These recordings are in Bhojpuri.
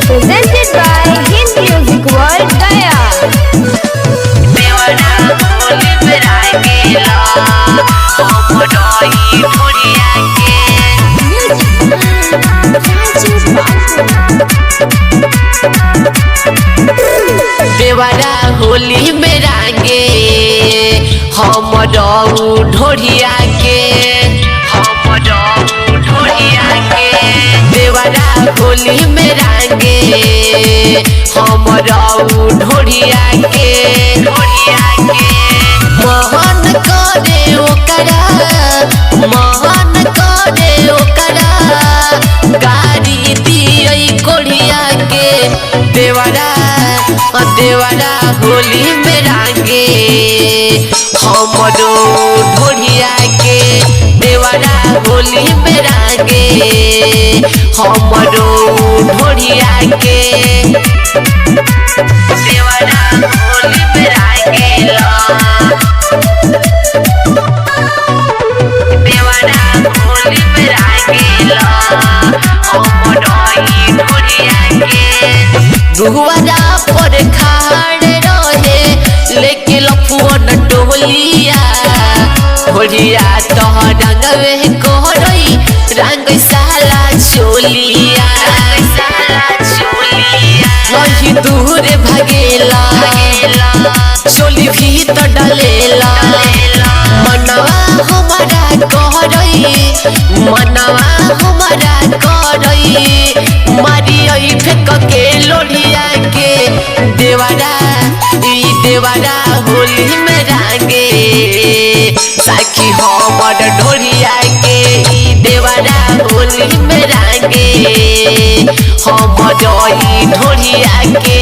Presented by Hind Music World Gaya. देवरा होली मेरा गेला हम डोई ढोरिया के देवरा होली मेरा गे हम डोऊ ढोरिया के हम डोऊ ढोरिया के देवरा होली मेरा गे हम डोऊ ढोरिया के मोहन करे ओकरा मोहन करे ओकरा गाड़ी दियई कोढ़िया के देवरा होली मेरा गे हमरो ढोढ़िया के देवरा होली मेरा गे हमरो ढोढ़िया के देवरा होली मेरा गेला देवरा होली मेरा गेला हम डोई ढोरिया के दुहरा पर खाड़ रहे लेके लफुअन टोलिया ढोरिया तह रंगवे कोहरई रंग साला चोलिया वही दूर भगेला चोली भी तो डलेला मनवा हमारा करई मनवा हमारा करई मारियई फेंक के लोढ़िया के देवरा होली मेरा गे साखी हमर ढोरिया के देवरा होली मेरा गे हम डोई ढोरिया के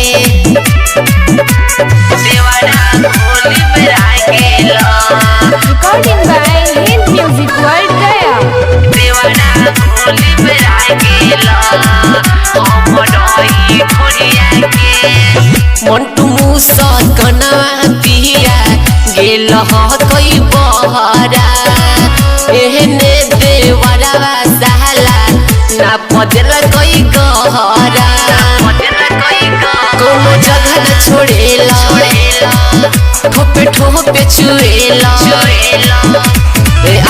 देवरा होली मेरा गेला Recording by Hind Music World Gaya. देवरा होली मेरा गेला हम डोई ढोरिया के मंटू मूसा कनवा पिया गेल कई बहरा एहने देवरा साला ना पदल कई गहरा कोनो जगह न छोड़ेला ठोपे चुएला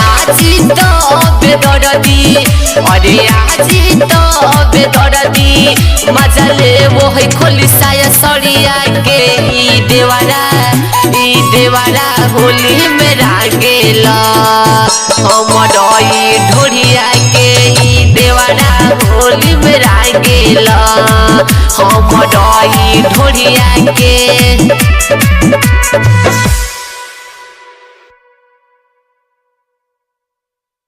आजी तो बेदर्दी अरे आजी तो बेदर्दी मजा ले वो है खोली साया सड़िया के ई देवरा होली मेरा गेला हम डोई ढोरिया के ई देवरा होली मेरा गेला हम डोई ढोरिया के